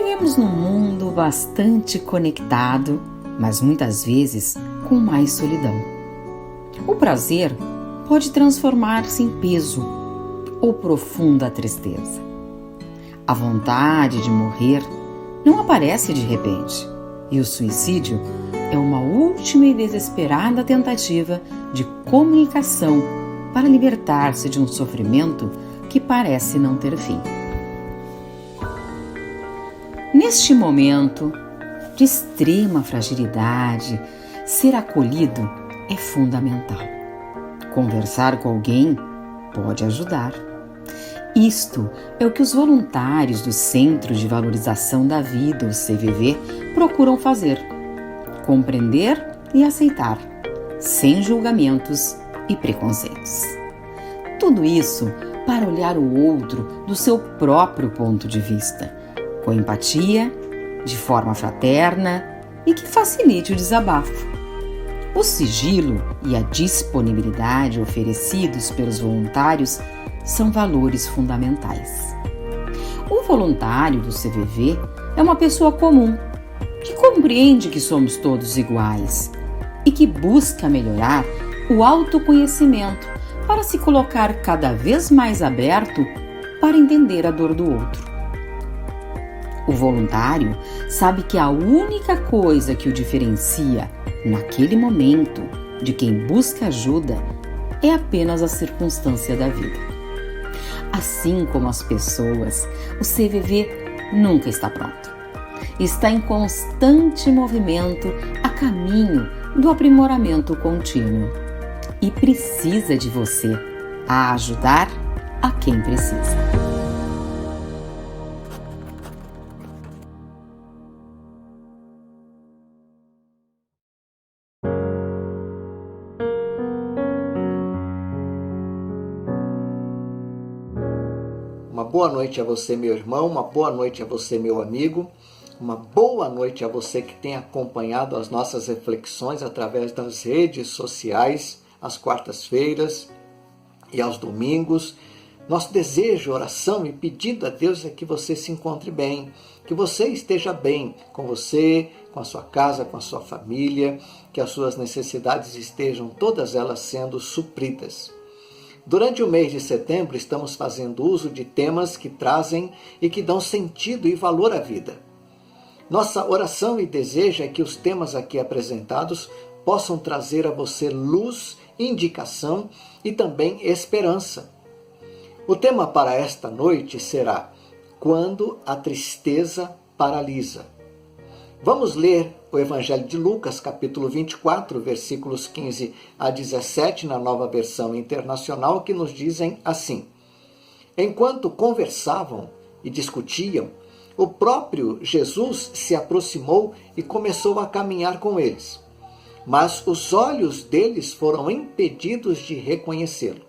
Vivemos num mundo bastante conectado, mas muitas vezes com mais solidão. O prazer pode transformar-se em peso ou profunda tristeza. A vontade de morrer não aparece de repente, e o suicídio é uma última e desesperada tentativa de comunicação para libertar-se de um sofrimento que parece não ter fim. Neste momento de extrema fragilidade, ser acolhido é fundamental. Conversar com alguém pode ajudar. Isto é o que os voluntários do Centro de Valorização da Vida, o CVV, procuram fazer: compreender e aceitar, sem julgamentos e preconceitos. Tudo isso para olhar o outro do seu próprio ponto de vista, com empatia, de forma fraterna e que facilite o desabafo. O sigilo e a disponibilidade oferecidos pelos voluntários são valores fundamentais. O voluntário do CVV é uma pessoa comum, que compreende que somos todos iguais e que busca melhorar o autoconhecimento para se colocar cada vez mais aberto para entender a dor do outro. O voluntário sabe que a única coisa que o diferencia naquele momento de quem busca ajuda é apenas a circunstância da vida. Assim como as pessoas, o CVV nunca está pronto. Está em constante movimento a caminho do aprimoramento contínuo e precisa de você a ajudar a quem precisa. Uma boa noite a você, meu irmão, uma boa noite a você, meu amigo, uma boa noite a você que tem acompanhado as nossas reflexões através das redes sociais, às quartas-feiras e aos domingos. Nosso desejo, oração e pedido a Deus é que você se encontre bem, que você esteja bem com você, com a sua casa, com a sua família, que as suas necessidades estejam todas elas sendo supridas. Durante o mês de setembro, estamos fazendo uso de temas que trazem e que dão sentido e valor à vida. Nossa oração e desejo é que os temas aqui apresentados possam trazer a você luz, indicação e também esperança. O tema para esta noite será: quando a tristeza paralisa. Vamos ler o Evangelho de Lucas, capítulo 24, versículos 15 a 17, na Nova Versão Internacional, que nos dizem assim: enquanto conversavam e discutiam, o próprio Jesus se aproximou e começou a caminhar com eles. Mas os olhos deles foram impedidos de reconhecê-lo.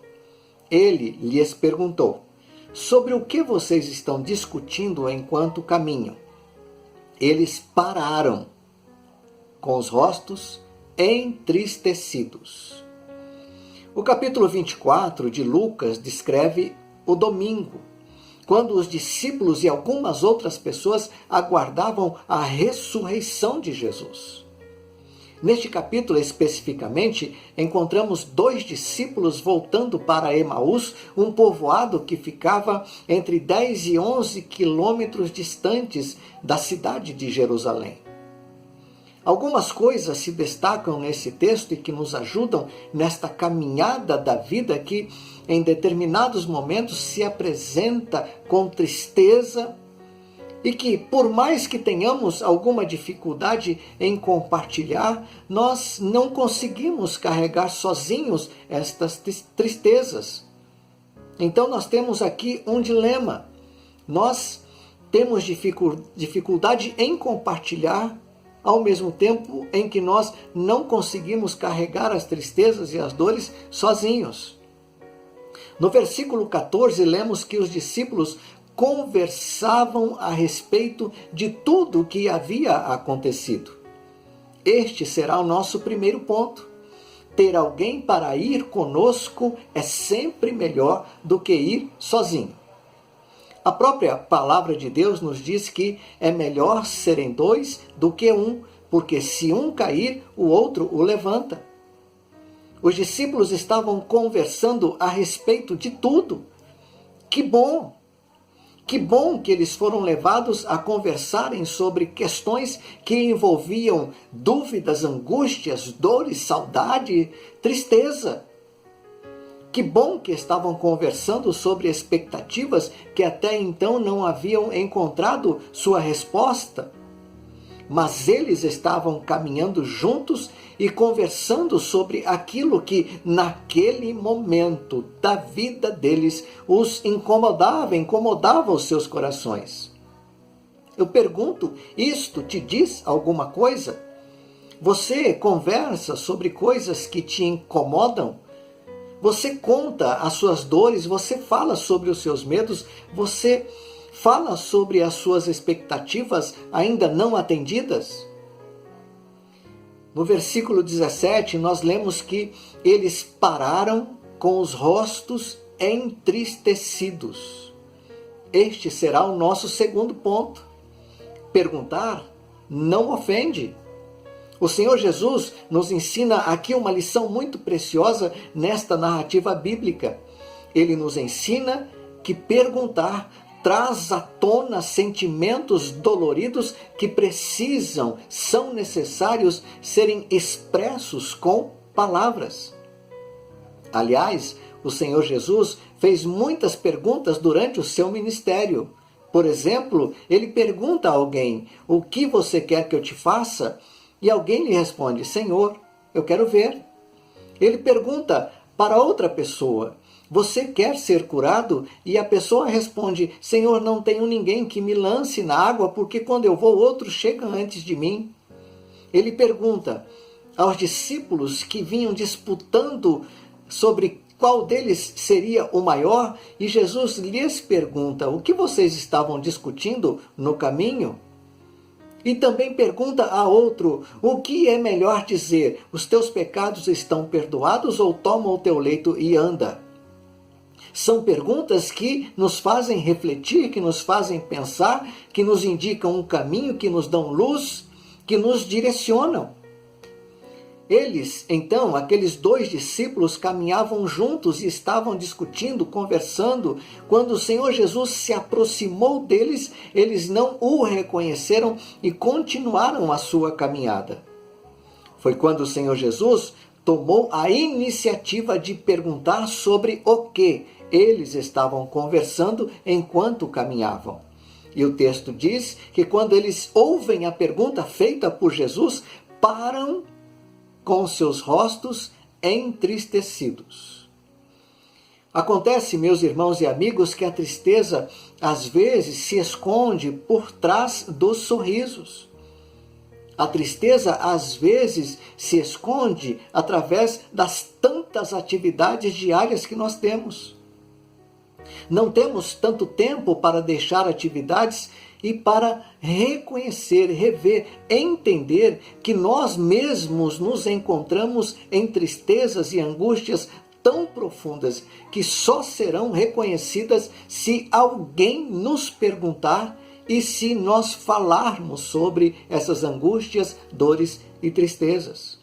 Ele lhes perguntou: sobre o que vocês estão discutindo enquanto caminham? Eles pararam, com os rostos entristecidos. O capítulo 24 de Lucas descreve o domingo, quando os discípulos e algumas outras pessoas aguardavam a ressurreição de Jesus. Neste capítulo especificamente, encontramos 2 discípulos voltando para Emaús, um povoado que ficava entre 10 e 11 quilômetros distantes da cidade de Jerusalém. Algumas coisas se destacam nesse texto e que nos ajudam nesta caminhada da vida que, em determinados momentos, se apresenta com tristeza e que, por mais que tenhamos alguma dificuldade em compartilhar, nós não conseguimos carregar sozinhos estas tristezas. Então nós temos aqui um dilema. Nós temos dificuldade em compartilhar, ao mesmo tempo em que nós não conseguimos carregar as tristezas e as dores sozinhos. No versículo 14, lemos que os discípulos conversavam a respeito de tudo o que havia acontecido. Este será o nosso primeiro ponto. Ter alguém para ir conosco é sempre melhor do que ir sozinho. A própria palavra de Deus nos diz que é melhor serem dois do que um, porque se um cair, o outro o levanta. Os discípulos estavam conversando a respeito de tudo. Que bom! Que bom que eles foram levados a conversarem sobre questões que envolviam dúvidas, angústias, dores, saudade, tristeza. Que bom que estavam conversando sobre expectativas que até então não haviam encontrado sua resposta. Mas eles estavam caminhando juntos e conversando sobre aquilo que naquele momento da vida deles os incomodava os seus corações. Eu pergunto, isto te diz alguma coisa? Você conversa sobre coisas que te incomodam? Você conta as suas dores, você fala sobre os seus medos, você fala sobre as suas expectativas ainda não atendidas? No versículo 17, nós lemos que eles pararam com os rostos entristecidos. Este será o nosso segundo ponto. Perguntar não ofende. O Senhor Jesus nos ensina aqui uma lição muito preciosa nesta narrativa bíblica. Ele nos ensina que perguntar traz à tona sentimentos doloridos que são necessários serem expressos com palavras. Aliás, o Senhor Jesus fez muitas perguntas durante o seu ministério. Por exemplo, ele pergunta a alguém: o que você quer que eu te faça? E alguém lhe responde: Senhor, eu quero ver. Ele pergunta para outra pessoa: você quer ser curado? E a pessoa responde: Senhor, não tenho ninguém que me lance na água, porque quando eu vou, outro chega antes de mim. Ele pergunta aos discípulos que vinham disputando sobre qual deles seria o maior, e Jesus lhes pergunta: o que vocês estavam discutindo no caminho? E também pergunta a outro: o que é melhor dizer? Os teus pecados estão perdoados, ou toma o teu leito e anda? São perguntas que nos fazem refletir, que nos fazem pensar, que nos indicam um caminho, que nos dão luz, que nos direcionam. Eles, então, aqueles dois discípulos, caminhavam juntos e estavam discutindo, conversando. Quando o Senhor Jesus se aproximou deles, eles não o reconheceram e continuaram a sua caminhada. Foi quando o Senhor Jesus tomou a iniciativa de perguntar sobre o que eles estavam conversando enquanto caminhavam. E o texto diz que quando eles ouvem a pergunta feita por Jesus, param com seus rostos entristecidos. Acontece, meus irmãos e amigos, que a tristeza às vezes se esconde por trás dos sorrisos. A tristeza às vezes se esconde através das tantas atividades diárias que nós temos. Não temos tanto tempo para deixar atividades e para reconhecer, rever, entender que nós mesmos nos encontramos em tristezas e angústias tão profundas que só serão reconhecidas se alguém nos perguntar e se nós falarmos sobre essas angústias, dores e tristezas.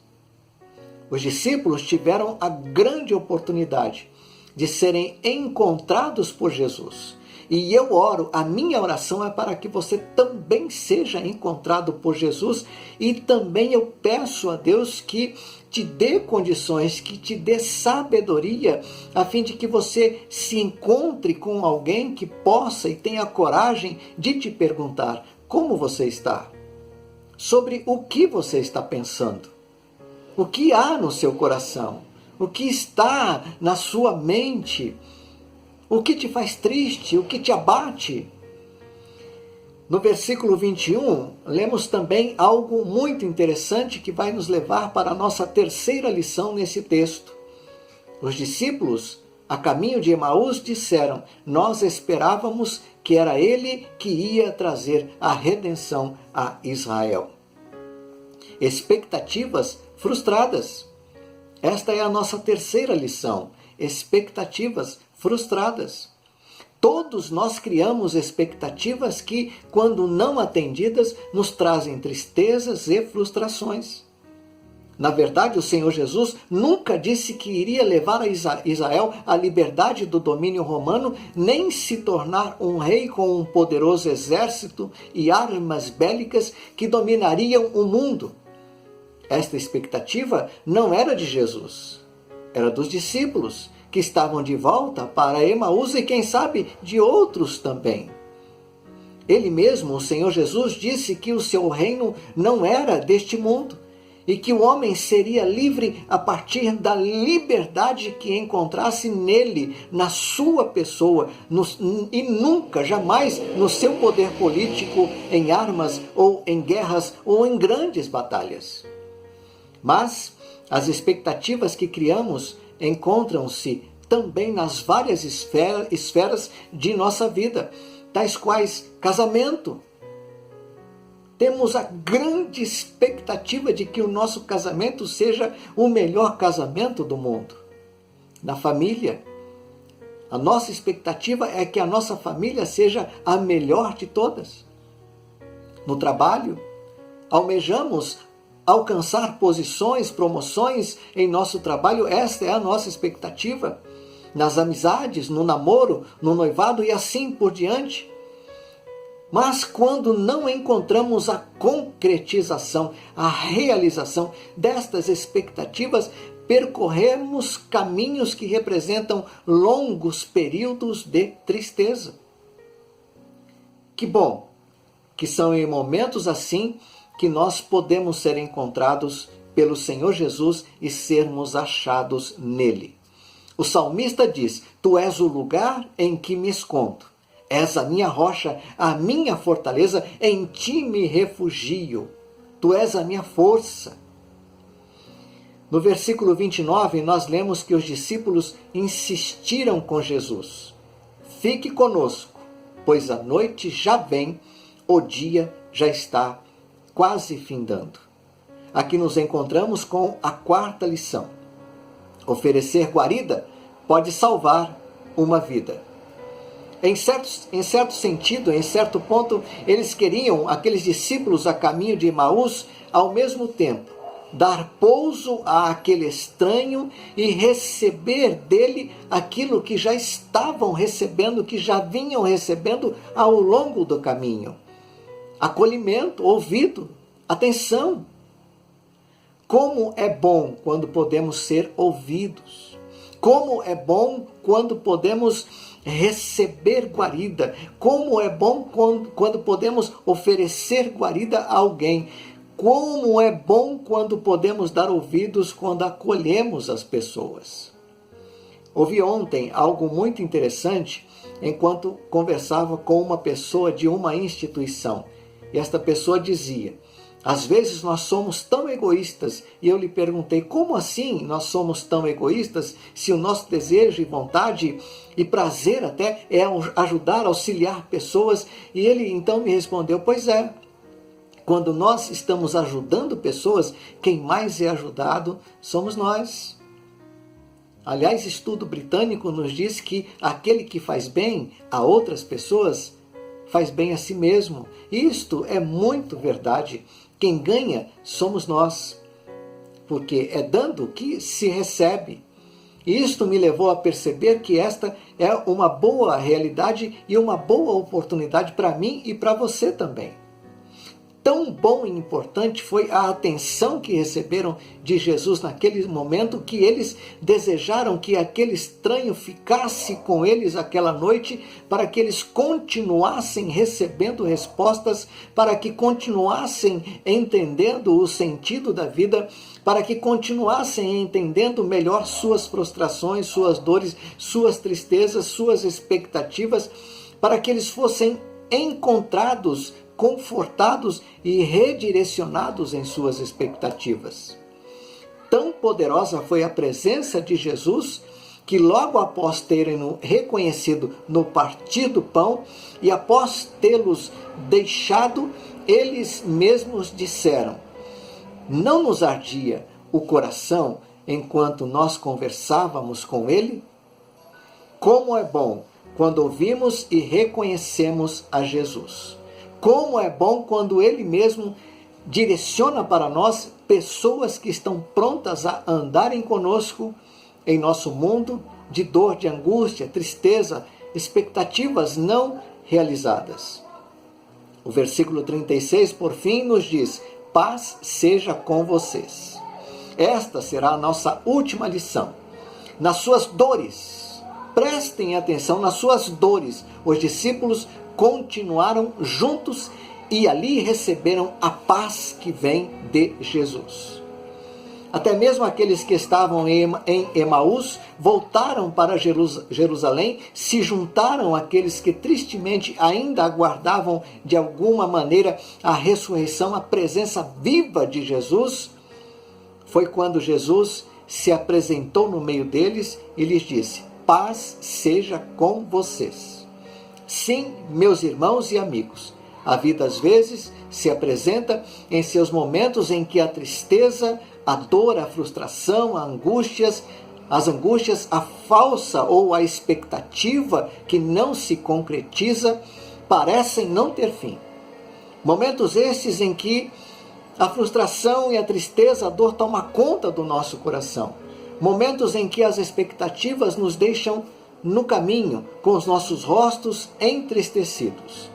Os discípulos tiveram a grande oportunidade de serem encontrados por Jesus. E eu oro, a minha oração é para que você também seja encontrado por Jesus, e também eu peço a Deus que te dê condições, que te dê sabedoria, a fim de que você se encontre com alguém que possa e tenha coragem de te perguntar como você está, sobre o que você está pensando, o que há no seu coração, o que está na sua mente, o que te faz triste, o que te abate. No versículo 21, lemos também algo muito interessante que vai nos levar para a nossa terceira lição nesse texto. Os discípulos, a caminho de Emaús, disseram: nós esperávamos que era ele que ia trazer a redenção a Israel. Expectativas frustradas. Esta é a nossa terceira lição. Expectativas frustradas. Todos nós criamos expectativas que, quando não atendidas, nos trazem tristezas e frustrações. Na verdade, o Senhor Jesus nunca disse que iria levar a Israel à liberdade do domínio romano, nem se tornar um rei com um poderoso exército e armas bélicas que dominariam o mundo. Esta expectativa não era de Jesus, era dos discípulos, que estavam de volta para Emaús e, quem sabe, de outros também. Ele mesmo, o Senhor Jesus, disse que o seu reino não era deste mundo e que o homem seria livre a partir da liberdade que encontrasse nele, na sua pessoa, e nunca, jamais, no seu poder político, em armas ou em guerras ou em grandes batalhas. Mas as expectativas que criamos encontram-se também nas várias esferas de nossa vida, tais quais casamento. Temos a grande expectativa de que o nosso casamento seja o melhor casamento do mundo. Na família, a nossa expectativa é que a nossa família seja a melhor de todas. No trabalho, almejamos alcançar posições, promoções em nosso trabalho, esta é a nossa expectativa. Nas amizades, no namoro, no noivado e assim por diante. Mas quando não encontramos a concretização, a realização destas expectativas, percorremos caminhos que representam longos períodos de tristeza. Que bom que são em momentos assim que nós podemos ser encontrados pelo Senhor Jesus e sermos achados nele. O salmista diz: Tu és o lugar em que me escondo. És a minha rocha, a minha fortaleza, em ti me refugio. Tu és a minha força. No versículo 29, nós lemos que os discípulos insistiram com Jesus: Fique conosco, pois a noite já vem, o dia já está quase findando. Aqui nos encontramos com a quarta lição. Oferecer guarida pode salvar uma vida. Em certo sentido, em certo ponto, eles queriam, aqueles discípulos a caminho de Emaús, ao mesmo tempo, dar pouso àquele estranho e receber dele aquilo que já estavam recebendo, que já vinham recebendo ao longo do caminho. Acolhimento, ouvido, atenção. Como é bom quando podemos ser ouvidos. Como é bom quando podemos receber guarida. Como é bom quando podemos oferecer guarida a alguém. Como é bom quando podemos dar ouvidos quando acolhemos as pessoas. Ouvi ontem algo muito interessante enquanto conversava com uma pessoa de uma instituição. E esta pessoa dizia: às vezes nós somos tão egoístas. E eu lhe perguntei: como assim nós somos tão egoístas se o nosso desejo e vontade e prazer até é ajudar, auxiliar pessoas? E ele então me respondeu: pois é, quando nós estamos ajudando pessoas, quem mais é ajudado somos nós. Aliás, estudo britânico nos diz que aquele que faz bem a outras pessoas faz bem a si mesmo. Isto é muito verdade. Quem ganha somos nós, porque é dando que se recebe. Isto me levou a perceber que esta é uma boa realidade e uma boa oportunidade para mim e para você também. Tão bom e importante foi a atenção que receberam de Jesus naquele momento, que eles desejaram que aquele estranho ficasse com eles aquela noite, para que eles continuassem recebendo respostas, para que continuassem entendendo o sentido da vida, para que continuassem entendendo melhor suas frustrações, suas dores, suas tristezas, suas expectativas, para que eles fossem encontrados, confortados e redirecionados em suas expectativas. Tão poderosa foi a presença de Jesus que logo após terem reconhecido no partir do pão e após tê-los deixado, eles mesmos disseram: não nos ardia o coração enquanto nós conversávamos com ele? Como é bom quando ouvimos e reconhecemos a Jesus. Como é bom quando Ele mesmo direciona para nós pessoas que estão prontas a andarem conosco em nosso mundo de dor, de angústia, tristeza, expectativas não realizadas. O versículo 36, por fim, nos diz: paz seja com vocês. Esta será a nossa última lição. Nas suas dores, prestem atenção, nas suas dores, os discípulos continuaram juntos e ali receberam a paz que vem de Jesus. Até mesmo aqueles que estavam em Emaús voltaram para Jerusalém, se juntaram àqueles que tristemente ainda aguardavam de alguma maneira a ressurreição, a presença viva de Jesus. Foi quando Jesus se apresentou no meio deles e lhes disse: paz seja com vocês. Sim, meus irmãos e amigos, a vida às vezes se apresenta em seus momentos em que a tristeza, a dor, a frustração, as angústias, a falsa ou a expectativa que não se concretiza, parecem não ter fim. Momentos estes em que a frustração e a tristeza, a dor toma conta do nosso coração. Momentos em que as expectativas nos deixam no caminho, com os nossos rostos entristecidos.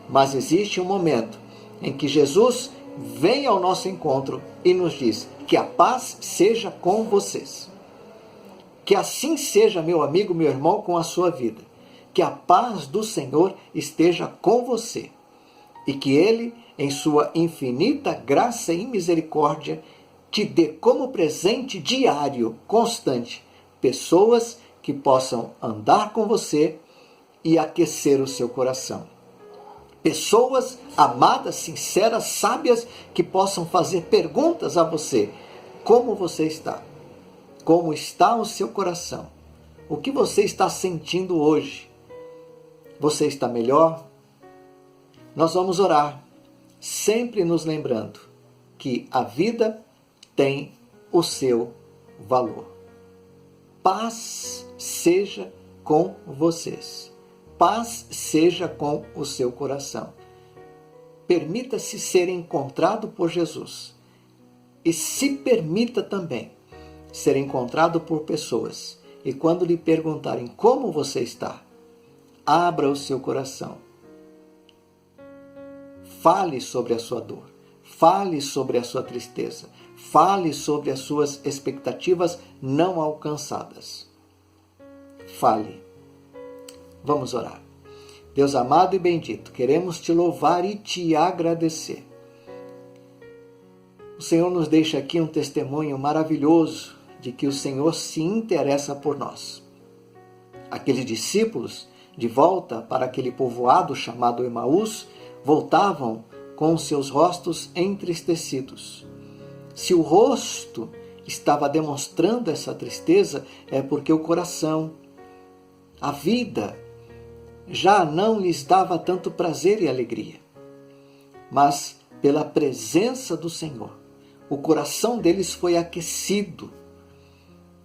Mas existe um momento em que Jesus vem ao nosso encontro e nos diz: que a paz seja com vocês. Que assim seja, meu amigo, meu irmão, com a sua vida. Que a paz do Senhor esteja com você. E que Ele, em sua infinita graça e misericórdia, te dê como presente diário, constante, pessoas que possam andar com você e aquecer o seu coração. Pessoas amadas, sinceras, sábias, que possam fazer perguntas a você. Como você está? Como está o seu coração? O que você está sentindo hoje? Você está melhor? Nós vamos orar, sempre nos lembrando que a vida tem o seu valor. Paz seja com vocês. Paz seja com o seu coração. Permita-se ser encontrado por Jesus. E se permita também ser encontrado por pessoas. E quando lhe perguntarem como você está, abra o seu coração. Fale sobre a sua dor. Fale sobre a sua tristeza. Fale sobre as suas expectativas não alcançadas. Fale. Vamos orar. Deus amado e bendito, queremos te louvar e te agradecer. O Senhor nos deixa aqui um testemunho maravilhoso de que o Senhor se interessa por nós. Aqueles discípulos, de volta para aquele povoado chamado Emaús, voltavam com seus rostos entristecidos. Se o rosto estava demonstrando essa tristeza, é porque o coração, a vida, já não lhes dava tanto prazer e alegria. Mas, pela presença do Senhor, o coração deles foi aquecido.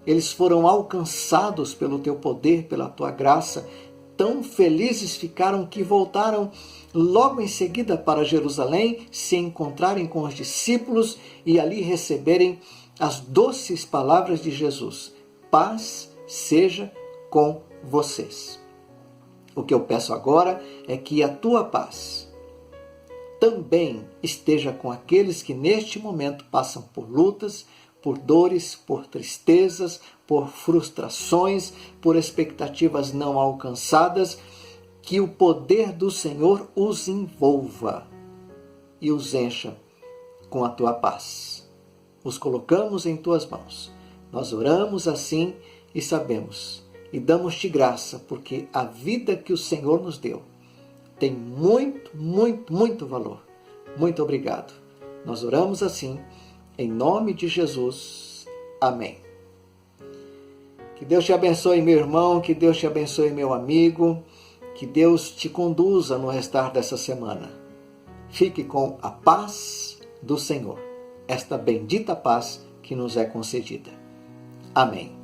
Eles foram alcançados pelo teu poder, pela tua graça. Tão felizes ficaram que voltaram logo em seguida para Jerusalém, se encontrarem com os discípulos e ali receberem as doces palavras de Jesus. Paz seja com vocês. O que eu peço agora é que a tua paz também esteja com aqueles que neste momento passam por lutas, por dores, por tristezas, por frustrações, por expectativas não alcançadas, que o poder do Senhor os envolva e os encha com a tua paz. Os colocamos em tuas mãos. Nós oramos assim e sabemos e damos-te graça, porque a vida que o Senhor nos deu tem muito, muito, muito valor. Muito obrigado. Nós oramos assim, em nome de Jesus. Amém. Que Deus te abençoe, meu irmão, que Deus te abençoe, meu amigo, que Deus te conduza no restar dessa semana. Fique com a paz do Senhor, esta bendita paz que nos é concedida. Amém.